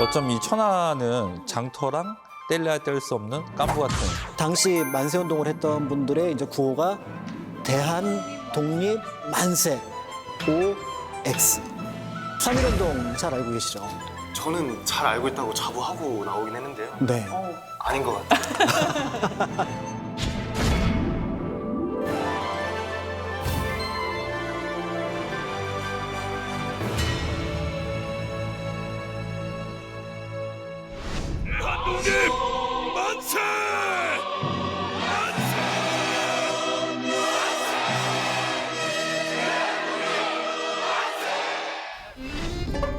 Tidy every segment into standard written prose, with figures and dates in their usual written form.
어쩜 이 천안은 장터랑 뗄래야 뗄 수 없는 깐부 같은. 당시 만세운동을 했던 분들의 이제 구호가 대한 독립 만세 OX. 3.1운동 잘 알고 계시죠? 저는 잘 알고 있다고 자부하고 나오긴 했는데요. 네. 아닌 것 같아요. 대한독립 만세!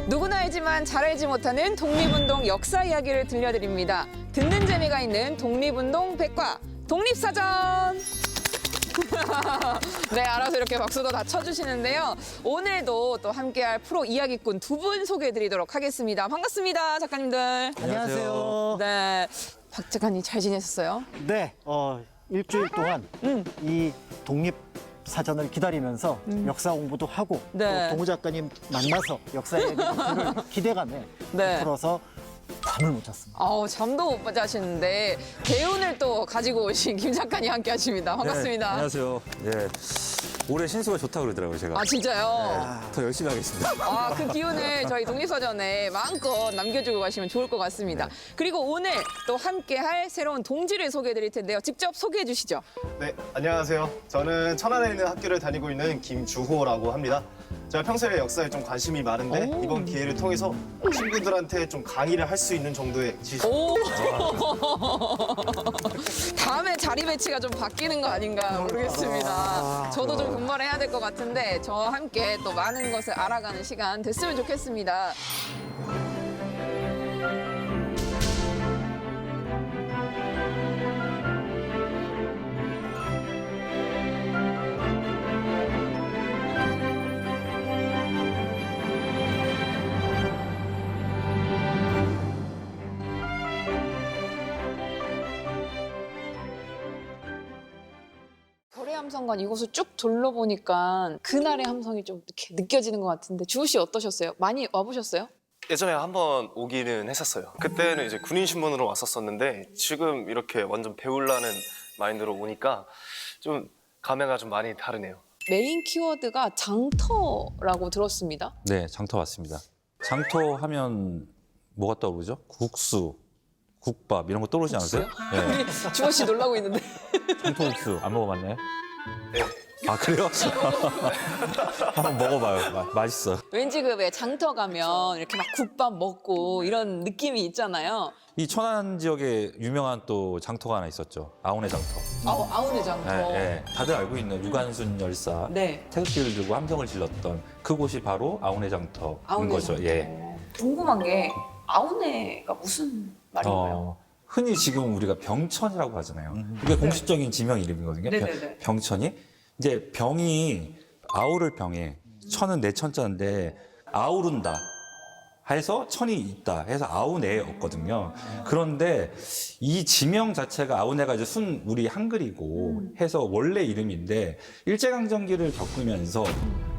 누구나 알지만 잘 알지 못하는 독립운동 역사 이야기를 들려드립니다. 듣는 재미가 있는 독립운동 백과 독립사전. 네, 알아서 이렇게 박수도 다 쳐주시는데요. 오늘도 또 함께할 프로 이야기꾼 두 분 소개해드리도록 하겠습니다. 반갑습니다, 작가님들. 안녕하세요. 네, 박 작가님 잘 지내셨어요? 네, 일주일 동안 이 독립 사전을 기다리면서 역사 공부도 하고 네. 또 동우 작가님 만나서 역사 얘기를 들을 기대감에 네. 풀어서 잠을 못 잤습니다. 잠도 못 자시는데 개운을 또 가지고 오신 김 작가님 함께 하십니다. 반갑습니다. 네, 안녕하세요. 예. 올해 신수가 좋다고 그러더라고요, 제가. 아, 진짜요? 더 열심히 하겠습니다. 그 기운을 저희 독립사전에 마음껏 남겨주고 가시면 좋을 것 같습니다. 네. 그리고 오늘 또 함께할 새로운 동지를 소개해 드릴 텐데요. 직접 소개해 주시죠. 네, 안녕하세요. 저는 천안에 있는 학교를 다니고 있는 김주호라고 합니다. 제가 평소에 역사에 좀 관심이 많은데 이번 기회를 통해서 친구들한테 좀 강의를 할 수 있는 정도의 지식. 오! 다음에 자리 배치가 좀 바뀌는 거 아닌가 모르겠습니다. 저도 좀 분발해야 될 것 같은데 저와 함께 또 많은 것을 알아가는 시간 됐으면 좋겠습니다. 별의 함성관 이곳을 쭉 둘러보니까 그날의 함성이 좀 이렇게 느껴지는 것 같은데 주호 씨 어떠셨어요? 많이 와보셨어요? 예전에 한번 오기는 했었어요. 그때는 이제 군인 신분으로 왔었었는데 지금 이렇게 완전 배우려는 마인드로 오니까 좀 감회가 좀 많이 다르네요. 메인 키워드가 장터라고 들었습니다. 네, 장터 왔습니다. 장터 하면 뭐가 떠오르죠? 국수, 국밥 이런 거 떠오르지 않으세요? 네. 우리 주호 씨 놀라고 있는데. 장터 국수 안 먹어봤나요? 네. 아, 그래요? 한번 먹어봐요. 맛있어. 왠지 그 왜 장터 가면 이렇게 막 국밥 먹고 이런 느낌이 있잖아요. 이 천안 지역에 유명한 또 장터가 하나 있었죠. 아우네 장터. 아우네 장터. 네, 다들 알고 있는 유관순 열사. 네. 태극기를 들고 함성을 질렀던 그곳이 바로 아우네 장터인 아우네 거죠. 장터. 예. 궁금한 게 아우네가 무슨 말인가요? 흔히 지금 우리가 병천이라고 하잖아요. 이게 공식적인 지명 이름이거든요. 네네네. 병천이. 이제 병이 아우를 병에 천은 내 천자인데 아우른다 해서 천이 있다 해서 아우네였거든요. 그런데 이 지명 자체가 아우네가 이제 순 우리 한글이고 해서 원래 이름인데 일제강점기를 겪으면서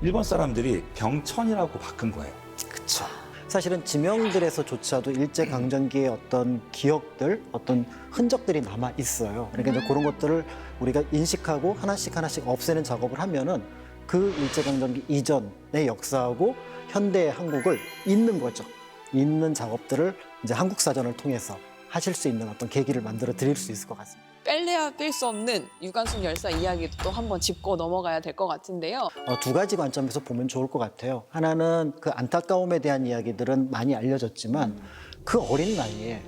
일본 사람들이 병천이라고 바꾼 거예요. 그렇죠. 사실은 지명들에서조차도 일제강점기의 어떤 기억들, 어떤 흔적들이 남아 있어요. 그러니까 이제 그런 것들을 우리가 인식하고 하나씩 없애는 작업을 하면은 그 일제강점기 이전의 역사하고 현대의 한국을 잇는 거죠. 잇는 작업들을 이제 한국사전을 통해서 하실 수 있는 어떤 계기를 만들어 드릴 수 있을 것 같습니다. 뺄래야 뺄 수 없는 유관순 열사 이야기도 또 한번 짚고 넘어가야 될 것 같은데요. 두 가지 관점에서 보면 좋을 것 같아요. 하나는 그 안타까움에 대한 이야기들은 많이 알려졌지만 그 어린 나이에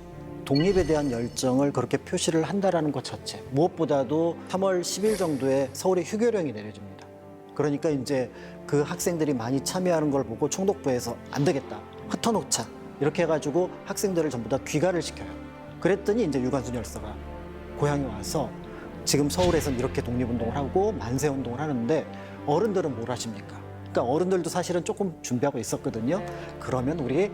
독립에 대한 열정을 그렇게 표시를 한다라는 것 자체, 무엇보다도 3월 10일 정도에 서울에 휴교령이 내려집니다. 그러니까 이제 그 학생들이 많이 참여하는 걸 보고 총독부에서 안 되겠다, 흩어놓자 이렇게 해가지고 학생들을 전부 다 귀가를 시켜요. 그랬더니 이제 유관순 열사가 고향에 와서 지금 서울에서는 이렇게 독립운동을 하고 만세운동을 하는데 어른들은 뭘 하십니까? 그러니까 어른들도 사실은 조금 준비하고 있었거든요. 그러면 우리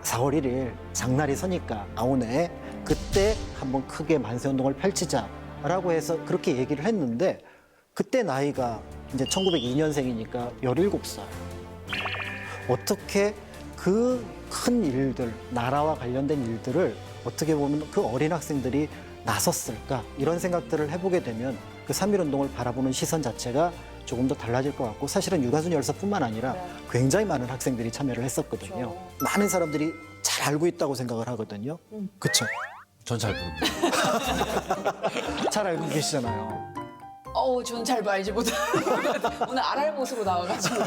4월 1일 장날이 서니까 아우네 그때 한번 크게 만세운동을 펼치자라고 해서 그렇게 얘기를 했는데 그때 나이가 이제 1902년생이니까 17살. 어떻게 그 큰 일들, 나라와 관련된 일들을 어떻게 보면 그 어린 학생들이 나섰을까 이런 생각들을 해보게 되면 그 3.1운동을 바라보는 시선 자체가 조금 더 달라질 것 같고 사실은 유가순 열사뿐만 아니라 굉장히 많은 학생들이 참여를 했었거든요. 많은 사람들이 잘 알고 있다고 생각을 하거든요. 그렇죠? 전 잘 모릅니다. 잘 알고 계시잖아요. 저는 잘 알지 못해요. 오늘 알알못으로 나와가지고요.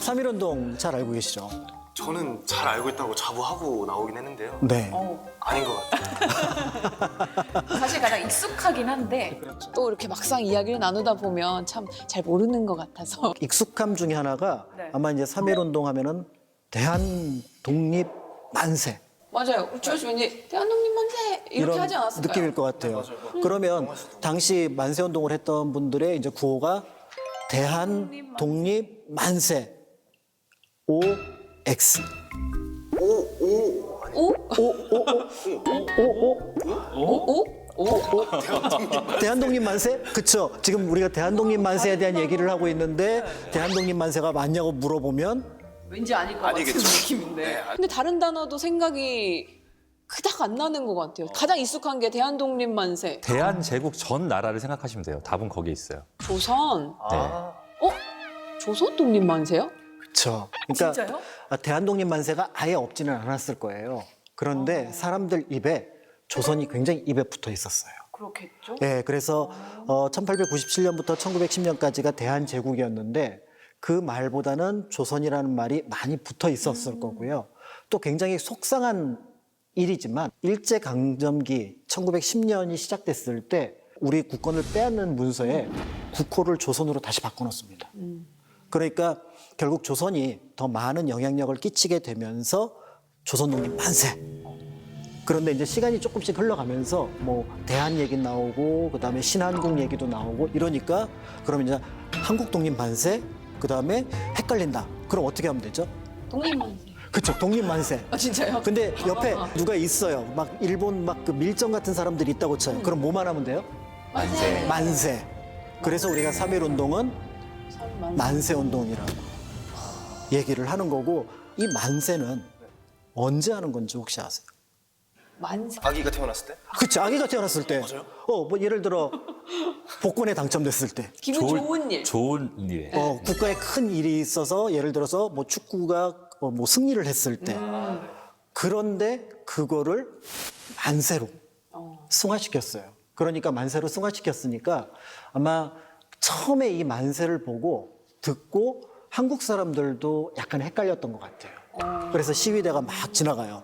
3.1운동 잘 알고 계시죠? 저는 잘 알고 있다고 자부하고 나오긴 했는데요. 네. 아닌 것 같아요. 사실 가장 익숙하긴 한데 또 이렇게 막상 이야기를 나누다 보면 참 잘 모르는 것 같아서. 익숙함 중에 하나가 아마 이제 3.1운동 하면은 대한 독립 만세 맞아요. 주호씨 왠지 대한독립 만세 이렇게 이런 하지 않았을까요? 느낌일 것 같아요. 그러면 당시 만세 운동을 했던 분들의 이제 구호가 대한 독립 만세 OX 오? 대한독립 만세? 그쵸? 지금 우리가 대한독립 만세에 대한 얘기를 하고 있는데 대한독립 만세가 맞냐고 물어보면 왠지 아닐 것 같은 느낌인데. 근데 다른 단어도 생각이 그닥 안 나는 것 같아요. 가장 익숙한 게 대한독립 만세. 대한제국 전 나라를 생각하시면 돼요. 답은 거기에 있어요. 조선. 아, 조선 독립 만세요? 그쵸? 그러니까 진짜요? 대한독립 만세가 아예 없지는 않았을 거예요. 그런데 사람들 입에 조선이 굉장히 입에 붙어 있었어요. 그렇겠죠. 예, 그래서 1897년부터 1910년까지가 대한제국이었는데 그 말보다는 조선이라는 말이 많이 붙어 있었을 거고요. 또 굉장히 속상한 일이지만 일제강점기 1910년이 시작됐을 때 우리 국권을 빼앗는 문서에 국호를 조선으로 다시 바꿔놓습니다. 그러니까 결국 조선이 더 많은 영향력을 끼치게 되면서 조선독립 만세. 그런데 이제 시간이 조금씩 흘러가면서 뭐 대한 얘기 나오고 그다음에 신한국 얘기도 나오고 이러니까 그러면 이제 한국 독립 만세 그다음에 헷갈린다. 그럼 어떻게 하면 되죠? 독립 만세. 그쵸, 독립 만세. 진짜요? 근데 옆에 누가 있어요. 막 일본 막 그 밀정 같은 사람들이 있다고 쳐요. 그럼 뭐만 하면 돼요? 만세. 만세. 그래서 우리가 3.1운동은 만세운동이라고 얘기를 하는 거고 이 만세는 언제 하는 건지 혹시 아세요? 만세. 아기가 태어났을 때? 그치, 아기가 태어났을 때. 뭐 예를 들어 복권에 당첨됐을 때. 기분 좋은 일. 좋은 일이에요. 국가에 큰 일이 있어서 예를 들어서 뭐 축구가 뭐 승리를 했을 때. 그런데 그거를 만세로 승화시켰어요. 그러니까 만세로 승화시켰으니까 아마 처음에 이 만세를 보고 듣고 한국 사람들도 약간 헷갈렸던 것 같아요. 그래서 시위대가 막 지나가요.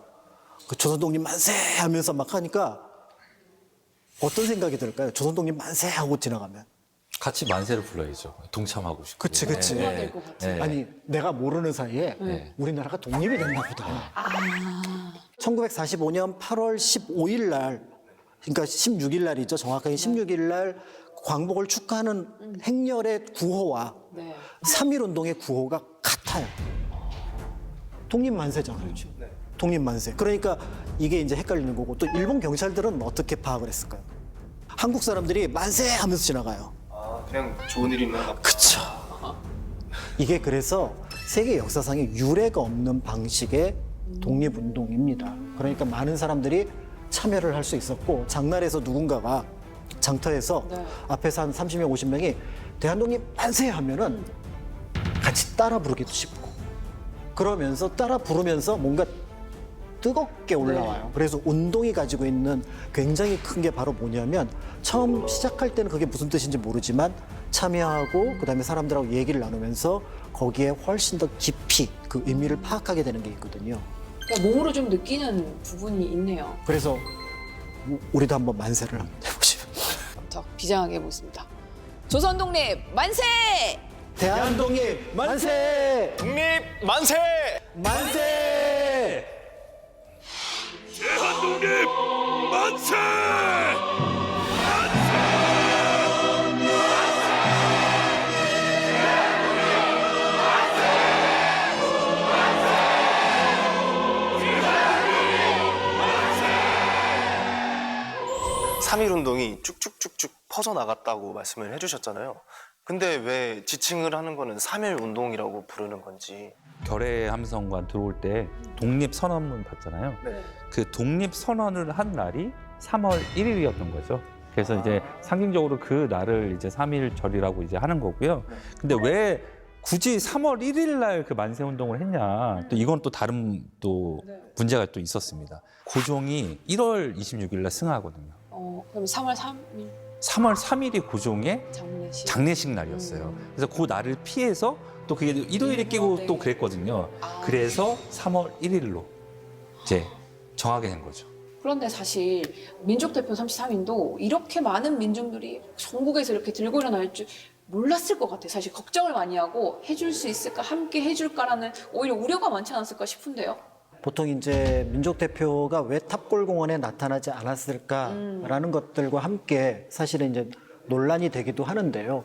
그 조선독립 만세 하면서 막 하니까 어떤 생각이 들까요? 조선독립 만세 하고 지나가면. 같이 만세를 불러야죠. 동참하고 싶고. 그치, 그치. 네, 될것 같아요. 네. 아니 내가 모르는 사이에 우리나라가 독립이 됐나 보다. 1945년 8월 15일 날, 그러니까 16일 날이죠. 정확하게 16일 날 광복을 축하하는 행렬의 구호와 네. 3.1운동의 구호가 같아요. 독립만세잖아요. 독립만세. 그러니까 이게 이제 헷갈리는 거고 또 일본 경찰들은 어떻게 파악을 했을까요? 한국 사람들이 만세 하면서 지나가요. 아, 그냥 좋은 일이 있는 것 그쵸. 이게 그래서 세계 역사상에 유례가 없는 방식의 독립운동입니다. 그러니까 많은 사람들이 참여를 할 수 있었고 장날에서 누군가가 장터에서 네. 앞에서 한 30명, 50명이 대한독립 만세 하면은 같이 따라 부르기도 쉽고 그러면서 따라 부르면서 뭔가 뜨겁게 올라와요. 그래서 운동이 가지고 있는 굉장히 큰 게 바로 뭐냐면 처음 시작할 때는 그게 무슨 뜻인지 모르지만 참여하고 그다음에 사람들하고 얘기를 나누면서 거기에 훨씬 더 깊이 그 의미를 파악하게 되는 게 있거든요. 그러니까 몸으로 좀 느끼는 부분이 있네요. 그래서 우리도 한번 만세를 한번 해보시죠. 더 비장하게 해보겠습니다. 조선 독립 만세! 대한독립 만세! 독립 만세! 만세! 대한독립 만세! 삼일 운동이 쭉쭉쭉쭉 퍼져나갔다고 말씀을 해주셨잖아요. 근데 왜 지칭을 하는 거는 3.1 운동이라고 부르는 건지. 결의 함성관 들어올 때 독립선언문 봤잖아요. 네. 그 독립선언을 한 날이 3월 1일이었던 거죠. 그래서 이제 상징적으로 그 날을 이제 3.1절이라고 이제 하는 거고요. 근데 왜 굳이 3월 1일 날 그 만세 운동을 했냐? 또 이건 또 다른 또 문제가 또 있었습니다. 고종이 1월 26일 날 승하거든요. 그럼 3월 3일 3월 3일이 고종의 장례식. 장례식 날이었어요. 그래서 그 날을 피해서 또 그게 일요일에 끼고 또 그랬거든요. 그래서 3월 1일로 이제 정하게 된 거죠. 그런데 사실 민족대표 33인도 이렇게 많은 민중들이 전국에서 이렇게 들고 일어날 줄 몰랐을 것 같아요. 사실 걱정을 많이 하고 해줄 수 있을까, 함께 해줄까라는 오히려 우려가 많지 않았을까 싶은데요. 보통 이제 민족 대표가 왜 탑골공원에 나타나지 않았을까라는 것들과 함께 사실은 이제 논란이 되기도 하는데요.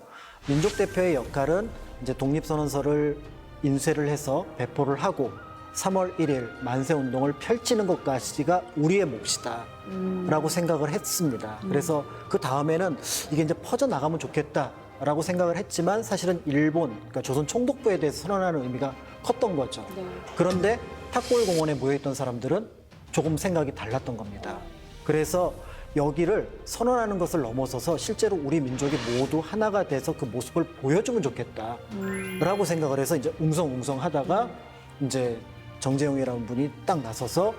민족 대표의 역할은 이제 독립선언서를 인쇄를 해서 배포를 하고 3월 1일 만세 운동을 펼치는 것까지가 우리의 몫이다라고 생각을 했습니다. 그래서 그 다음에는 이게 이제 퍼져 나가면 좋겠다라고 생각을 했지만 사실은 일본, 그러니까 조선 총독부에 대해서 선언하는 의미가 컸던 거죠. 네. 그런데 탑골공원에 모여있던 사람들은 조금 생각이 달랐던 겁니다. 그래서 여기를 선언하는 것을 넘어서서 실제로 우리 민족이 모두 하나가 돼서 그 모습을 보여주면 좋겠다라고 생각을 해서 이제 웅성웅성 하다가 이제 정재용이라는 분이 딱 나서서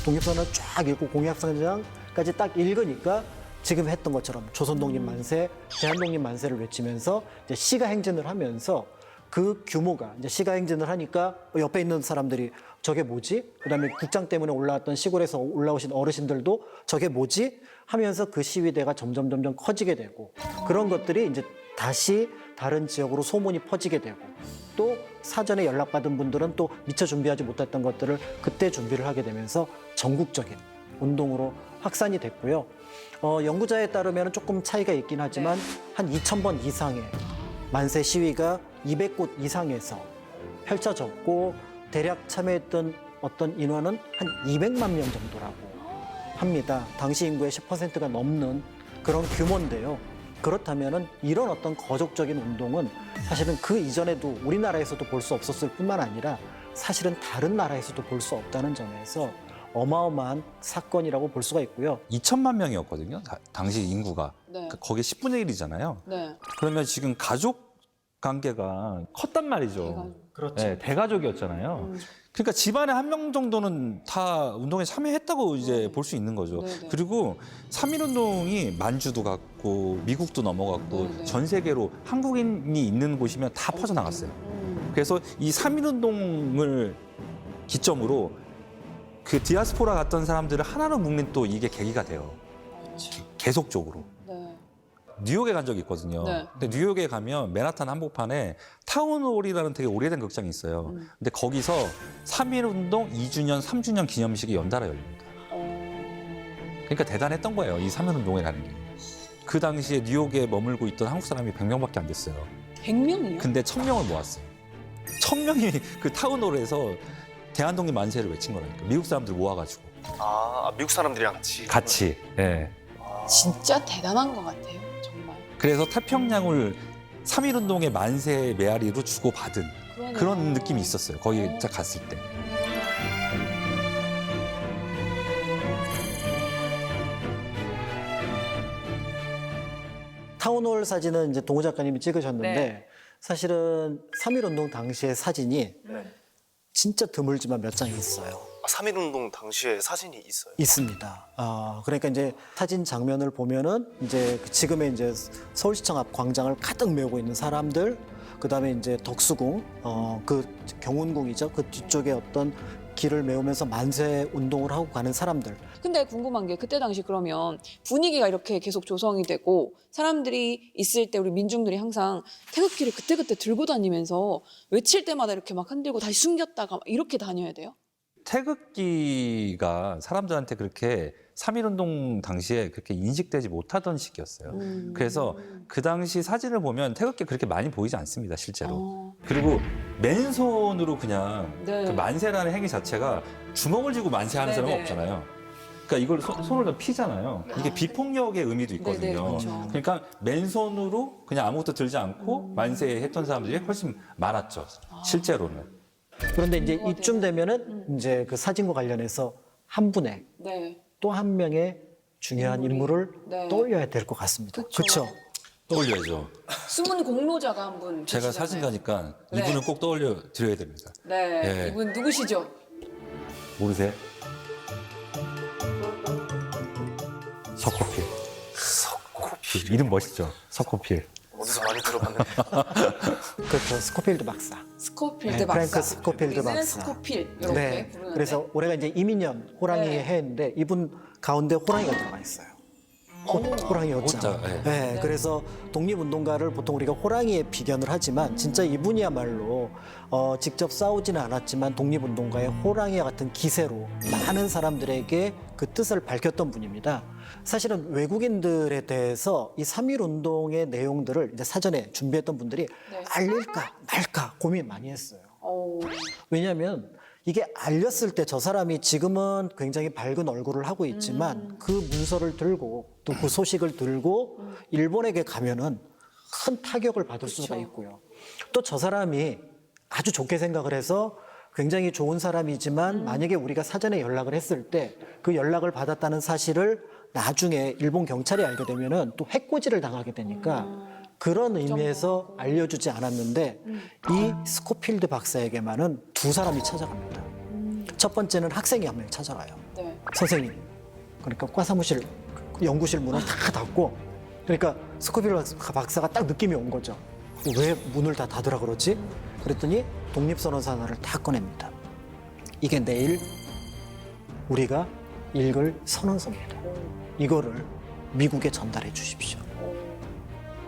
독립선언을 쫙 읽고 공약선장까지 딱 읽으니까 지금 했던 것처럼 조선독립만세, 대한독립만세를 외치면서 이제 시가 행진을 하면서 그 규모가 이제 시가 행진을 하니까 옆에 있는 사람들이 저게 뭐지? 그다음에 국장 때문에 올라왔던 시골에서 올라오신 어르신들도 저게 뭐지? 하면서 그 시위대가 점점 커지게 되고 그런 것들이 이제 다시 다른 지역으로 소문이 퍼지게 되고 또 사전에 연락받은 분들은 또 미처 준비하지 못했던 것들을 그때 준비를 하게 되면서 전국적인 운동으로 확산이 됐고요. 연구자에 따르면 조금 차이가 있긴 하지만 한 2,000번 이상의 만세 시위가 200곳 이상에서 펼쳐졌고 대략 참여했던 어떤 인원은 한 200만 명 정도라고 합니다. 당시 인구의 10%가 넘는 그런 규모인데요. 그렇다면은 이런 어떤 거족적인 운동은 사실은 그 이전에도 우리나라에서도 볼 수 없었을 뿐만 아니라 사실은 다른 나라에서도 볼 수 없다는 점에서 어마어마한 사건이라고 볼 수가 있고요. 2천만 명이었거든요. 당시 인구가. 네. 그러니까 거기에 10분의 1이잖아요. 네. 그러면 지금 가족 관계가 컸단 말이죠. 그렇죠. 네, 대가족이었잖아요. 그러니까 집안에 한 명 정도는 다 운동에 참여했다고 이제 볼 수 있는 거죠. 네네. 그리고 3.1 운동이 만주도 갔고 미국도 넘어갔고 네네. 전 세계로 한국인이 있는 곳이면 다 퍼져나갔어요. 그래서 이 3.1 운동을 기점으로 그 디아스포라 갔던 사람들을 하나로 묶는 또 이게 계기가 돼요. 계속적으로. 네. 뉴욕에 간 적이 있거든요. 네. 근데 뉴욕에 가면 맨하탄 한복판에 타운홀이라는 되게 오래된 극장이 있어요. 근데 거기서 3.1 운동 2주년, 3주년 기념식이 연달아 열립니다. 그러니까 대단했던 거예요. 이 3.1 운동이라는 게. 그 당시에 뉴욕에 머물고 있던 한국 사람이 100명밖에 안 됐어요. 100명이요? 근데 1,000명을 모았어요. 1,000명이 그 타운홀에서 대한독립 만세를 외친 거라니까. 미국 사람들 모아가지고. 미국 사람들이랑 같이. 같이. 예. 진짜 대단한 것 같아요. 정말. 그래서 태평양을 3.1 운동의 만세 메아리로 주고받은 그러네요. 그런 느낌이 있었어요. 거기 딱 갔을 때. 타운홀 사진은 이제 동호 작가님이 찍으셨는데 네. 사실은 3.1 운동 당시의 사진이 네. 진짜 드물지만 몇 장 있어요. 3.1 운동 당시에 사진이 있어요. 있습니다. 그러니까 이제 사진 장면을 보면은 이제 지금의 이제 서울시청 앞 광장을 가득 메우고 있는 사람들, 그 다음에 이제 덕수궁, 그 경운궁이죠. 그 뒤쪽에 어떤 길을 메우면서 만세 운동을 하고 가는 사람들. 근데 궁금한 게 그때 당시 그러면 분위기가 이렇게 계속 조성이 되고 사람들이 있을 때 우리 민중들이 항상 태극기를 그때그때 들고 다니면서 외칠 때마다 이렇게 막 흔들고 다시 숨겼다가 막 이렇게 다녀야 돼요? 태극기가 사람들한테 그렇게 3.1 운동 당시에 그렇게 인식되지 못하던 시기였어요. 그래서 그 당시 사진을 보면 태극기 그렇게 많이 보이지 않습니다, 실제로. 그리고 맨손으로 그냥 네. 그 만세라는 행위 자체가 주먹을 쥐고 만세하는 사람은 네네. 없잖아요. 그러니까 이걸 손을 더 피잖아요. 이게 비폭력의 의미도 있거든요. 네네, 그렇죠. 그러니까 맨손으로 그냥 아무것도 들지 않고 만세했던 사람들이 훨씬 많았죠. 실제로는. 그런데 이제 이쯤 되면은 이제 그 사진과 관련해서 한 분의 네. 또 한 명의 중요한 인물을 네. 떠올려야 될 것 같습니다. 그쵸. 그렇죠? 떠올려야죠. 숨은 공로자가 한 분. 제가 계시잖아요. 사진가니까 네. 이분은 꼭 떠올려 드려야 됩니다. 네. 네. 이분 누구시죠? 모르세요? 석고필. 석고필. 이름 멋있죠? 석고필. 어디서 많이 들어봤는데. 그렇죠. 스코필드 박사. 스코필드 네, 박사. 프랭크 스코필드 여기는 박사. 스코필 이렇게 네. 부르는데. 그래서 올해가 이제 이민년 호랑이 네. 해인데 이분 가운데 호랑이가 들어가 있어요. 호랑이 호자, 호자. 네. 네. 그래서 독립운동가를 보통 우리가 호랑이에 비견을 하지만 진짜 이분이야말로 직접 싸우지는 않았지만 독립운동가의 호랑이와 같은 기세로 많은 사람들에게 그 뜻을 밝혔던 분입니다. 사실은 외국인들에 대해서 이 3.1운동의 내용들을 이제 사전에 준비했던 분들이 네. 알릴까 말까 고민 많이 했어요. 어, 왜냐하면 이게 알렸을 때 저 사람이 지금은 굉장히 밝은 얼굴을 하고 있지만 그 문서를 들고 또 그 소식을 들고 일본에게 가면은 큰 타격을 받을 수가 있고요. 또 저 사람이 아주 좋게 생각을 해서 굉장히 좋은 사람이지만 만약에 우리가 사전에 연락을 했을 때 그 연락을 받았다는 사실을 나중에 일본 경찰이 알게 되면은 또 해코지를 당하게 되니까 그런 의미에서 알려주지 않았는데 이 스코필드 박사에게만은 두 사람이 찾아갑니다. 첫 번째는 학생이 한 명 찾아가요. 네. 선생님. 그러니까 과 사무실, 연구실 문을 다 닫고 그러니까 스코필드 박사가 딱 느낌이 온 거죠. 왜 문을 다 닫으라 그러지? 그랬더니 독립선언서를 다 꺼냅니다. 이게 내일 우리가 읽을 선언서입니다. 이거를 미국에 전달해 주십시오.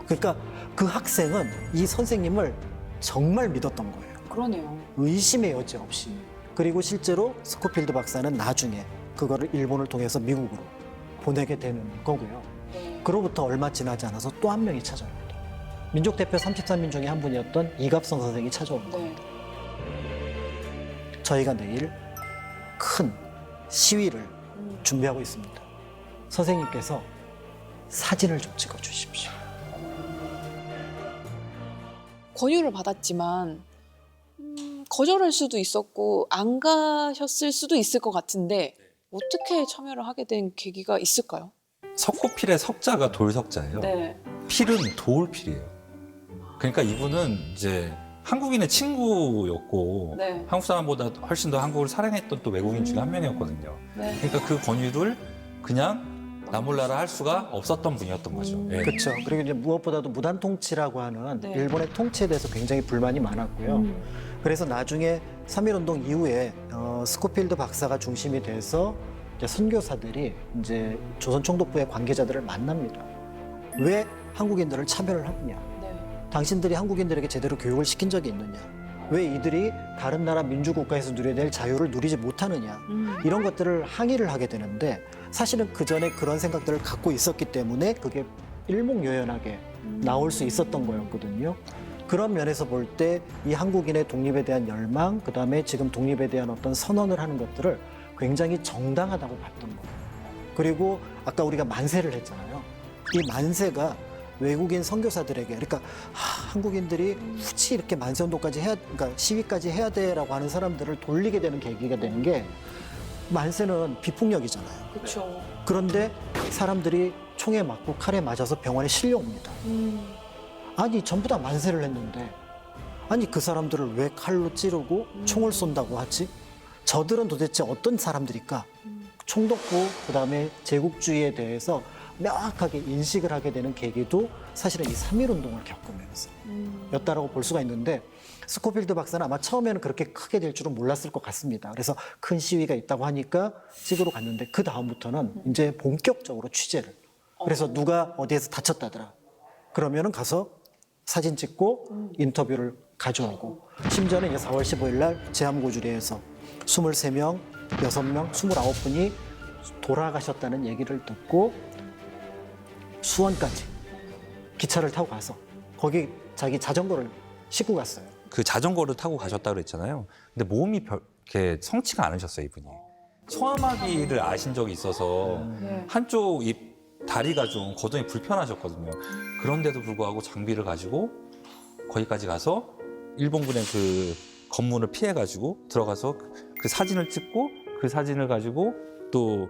그러니까 그 학생은 이 선생님을 정말 믿었던 거예요. 그러네요. 의심의 여지 없이. 그리고 실제로 스코필드 박사는 나중에 그거를 일본을 통해서 미국으로 보내게 되는 거고요. 네. 그로부터 얼마 지나지 않아서 또 한 명이 찾아옵니다. 민족대표 33인 중에 한 분이었던 이갑성 선생이 찾아옵니다. 네. 저희가 내일 큰 시위를 준비하고 있습니다. 선생님께서 사진을 좀 찍어 주십시오. 권유를 받았지만 거절할 수도 있었고 안 가셨을 수도 있을 것 같은데 어떻게 참여를 하게 된 계기가 있을까요? 석고필의 석자가 돌석자예요. 네. 필은 도울필이에요. 그러니까 이분은 이제 한국인의 친구였고 네. 한국 사람보다 훨씬 더 한국을 사랑했던 또 외국인 중에 한 명이었거든요. 네. 그러니까 그 권유를 그냥 나몰라라 할 수가 없었던 분이었던 거죠. 예. 그렇죠. 그리고 이제 무엇보다도 무단 통치라고 하는 네. 일본의 통치에 대해서 굉장히 불만이 많았고요. 그래서 나중에 3.1운동 이후에 스코필드 박사가 중심이 돼서 이제 선교사들이 이제 조선총독부의 관계자들을 만납니다. 왜 한국인들을 차별을 하느냐? 네. 당신들이 한국인들에게 제대로 교육을 시킨 적이 있느냐? 왜 이들이 다른 나라 민주국가에서 누려야 될 자유를 누리지 못하느냐? 이런 것들을 항의를 하게 되는데 사실은 그 전에 그런 생각들을 갖고 있었기 때문에 그게 일목요연하게 나올 수 있었던 거였거든요. 그런 면에서 볼 때 이 한국인의 독립에 대한 열망, 그다음에 지금 독립에 대한 어떤 선언을 하는 것들을 굉장히 정당하다고 봤던 거예요. 그리고 아까 우리가 만세를 했잖아요. 이 만세가 외국인 선교사들에게 그러니까 한국인들이 굳이 이렇게 만세운동까지 해야 그러니까 시위까지 해야 돼라고 하는 사람들을 돌리게 되는 계기가 되는 게 만세는 비폭력이잖아요. 그렇죠. 그런데 사람들이 총에 맞고 칼에 맞아서 병원에 실려옵니다. 아니 전부 다 만세를 했는데 아니 그 사람들을 왜 칼로 찌르고 총을 쏜다고 하지? 저들은 도대체 어떤 사람들일까? 총독부 그다음에 제국주의에 대해서 명확하게 인식을 하게 되는 계기도 사실은 이 3.1운동을 겪으면서 였다라고 볼 수가 있는데 스코필드 박사는 아마 처음에는 그렇게 크게 될 줄은 몰랐을 것 같습니다. 그래서 큰 시위가 있다고 하니까 찍으러 갔는데 그 다음부터는 이제 본격적으로 취재를 그래서 누가 어디에서 다쳤다더라 그러면은 가서 사진 찍고 인터뷰를 가져오고 심지어는 이제 4월 15일 날 제암고주리에서 23명, 6명, 29분이 돌아가셨다는 얘기를 듣고 수원까지 기차를 타고 가서 거기 자기 자전거를 싣고 갔어요. 그 자전거를 타고 가셨다고 그랬잖아요. 근데 몸이 이렇게 성치가 않으셨어요, 이분이. 소아마비를 아신 적이 있어서 네. 한쪽 이 다리가 좀 거동이 불편하셨거든요. 그런데도 불구하고 장비를 가지고 거기까지 가서 일본군의 그 검문을 피해가지고 들어가서 그 사진을 찍고 그 사진을 가지고 또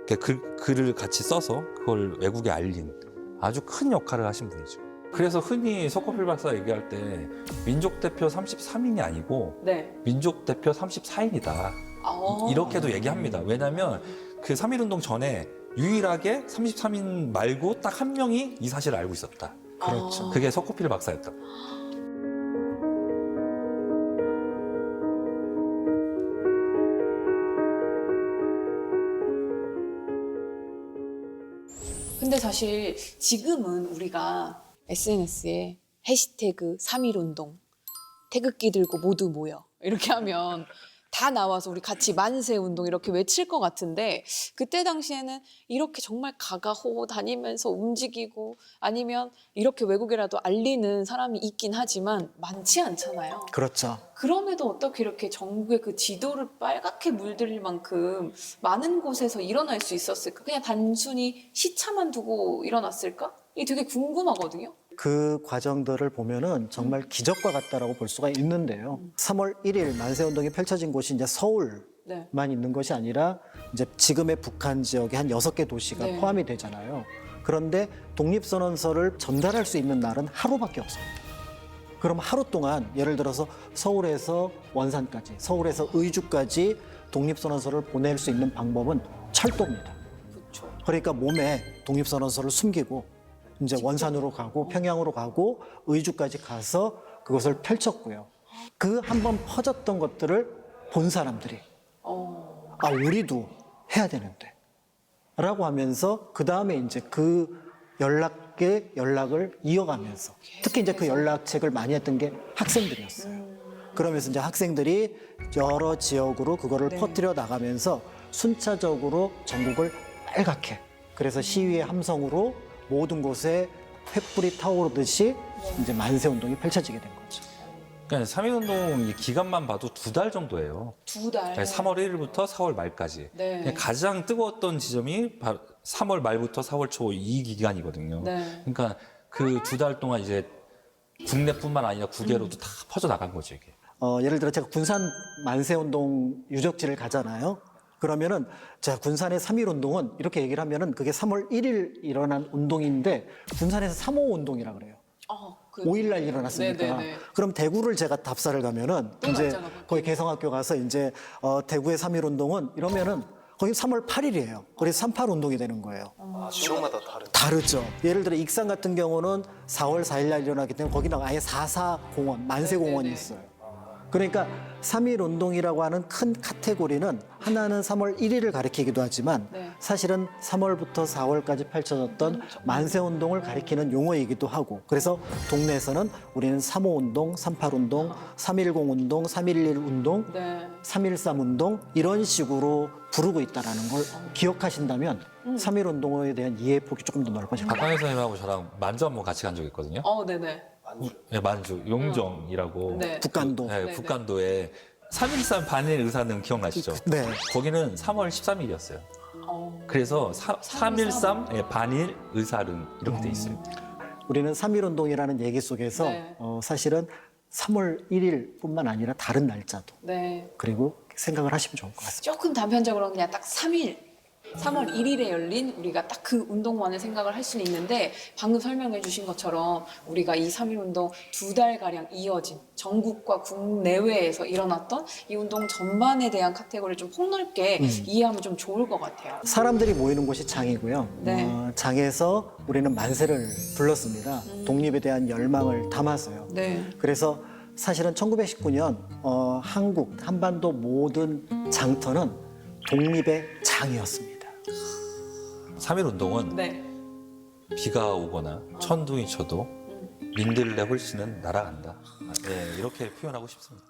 이렇게 글을 같이 써서 그걸 외국에 알린 아주 큰 역할을 하신 분이죠. 그래서 흔히 석호필 박사가 얘기할 때 민족 대표 33인이 아니고 네. 민족 대표 34인이다. 이렇게도 얘기합니다. 왜냐하면 그 3.1운동 전에 유일하게 33인 말고 딱 한 명이 이 사실을 알고 있었다. 그렇죠. 그게 석호필 박사였다. 근데 사실 지금은 우리가 SNS에 해시태그 3.1운동, 태극기 들고 모두 모여 이렇게 하면 다 나와서 우리 같이 만세운동 이렇게 외칠 것 같은데 그때 당시에는 이렇게 정말 가가호호 다니면서 움직이고 아니면 이렇게 외국에라도 알리는 사람이 있긴 하지만 많지 않잖아요. 그렇죠. 그럼에도 어떻게 이렇게 전국의 그 지도를 빨갛게 물들일 만큼 많은 곳에서 일어날 수 있었을까? 그냥 단순히 시차만 두고 일어났을까? 이게 되게 궁금하거든요. 그 과정들을 보면은 정말 기적과 같다라고 볼 수가 있는데요. 3월 1일 만세운동이 펼쳐진 곳이 이제 서울만 네. 있는 것이 아니라 이제 지금의 북한 지역의 한 6개 도시가 네. 포함이 되잖아요. 그런데 독립선언서를 전달할 수 있는 날은 하루밖에 없어요. 그럼 하루 동안 예를 들어서 서울에서 원산까지, 서울에서 의주까지 독립선언서를 보낼 수 있는 방법은 철도입니다. 그렇죠. 그러니까 몸에 독립선언서를 숨기고 이제 원산으로 가고 평양으로 가고 의주까지 가서 그것을 펼쳤고요. 그 한 번 퍼졌던 것들을 본 사람들이 아 우리도 해야 되는데 라고 하면서 그 다음에 이제 그 연락을 이어가면서 특히 이제 그 연락책을 많이 했던 게 학생들이었어요. 그러면서 이제 학생들이 여러 지역으로 그거를 퍼뜨려 나가면서 순차적으로 전국을 빨갛게 그래서 시위의 함성으로 모든 곳에 횃불이 타오르듯이 이제 만세운동이 펼쳐지게 된 거죠. 그러니까 3.1운동 기간만 봐도 2달 정도예요. 2달. 3월 1일부터 4월 말까지. 네. 가장 뜨거웠던 지점이 바로 3월 말부터 4월 초 이 기간이거든요. 네. 그러니까 그 2달 동안 이제 국내뿐만 아니라 국외로도 다 퍼져나간 거죠, 이게. 예를 들어 제가 군산 만세운동 유적지를 가잖아요. 그러면은 자 군산의 3.1운동은 이렇게 얘기를 하면은 그게 3월 1일 일어난 운동인데 군산에서 3.5 운동이라 그래요. 5일 날 일어났으니까. 네네네. 그럼 대구를 제가 답사를 가면은 또 이제 날짜가 거기 개성학교 가서 이제 대구의 3.1운동은 이러면은 거기 3월 8일이에요. 그래서 38 운동이 되는 거예요. 지역마다 다르죠. 다르죠. 예를 들어 익산 같은 경우는 4월 4일 날 일어나기 때문에 거기는 아예 4.4 공원, 만세공원이 네네네. 있어요. 그러니까 3.1 운동이라고 하는 큰 카테고리는 하나는 3월 1일을 가리키기도 하지만 네. 사실은 3월부터 4월까지 펼쳐졌던 만세 운동을 가리키는 용어이기도 하고 그래서 동네에서는 우리는 3.5 운동, 3.8 운동, 3.10 운동, 3.11 운동, 네. 3.13 운동 이런 식으로 부르고 있다는 걸 기억하신다면 3.1 운동에 대한 이해 폭이 조금 더 넓어질 거예요. 박광일 선생님하고 저랑 만주 한번 같이 간 적이 있거든요. 네네. 네, 만주, 용정이라고. 네. 북간도. 네, 네네. 북간도에 3.13 반일 의사는 기억나시죠? 네. 거기는 3월 13일이었어요. 그래서 3.13 반일 의사릉 이렇게 돼 있어요. 우리는 3.1 운동이라는 얘기 속에서 네. 사실은 3월 1일뿐만 아니라 다른 날짜도 네. 그리고 생각을 하시면 좋을 것 같습니다. 조금 단편적으로 그냥 딱 3일. 3월 1일에 열린 우리가 딱 그 운동만을 생각을 할 수는 있는데 방금 설명해 주신 것처럼 우리가 이 3.1 운동 2달가량 이어진 전국과 국내외에서 일어났던 이 운동 전반에 대한 카테고리를 좀 폭넓게 이해하면 좀 좋을 것 같아요. 사람들이 모이는 곳이 장이고요. 네. 장에서 우리는 만세를 불렀습니다. 독립에 대한 열망을 담아서요. 네. 그래서 사실은 1919년 한국 한반도 모든 장터는 독립의 장이었습니다. 3.1운동은 네. 비가 오거나 천둥이 쳐도 민들레 홀씨는 날아간다. 네, 이렇게 표현하고 싶습니다.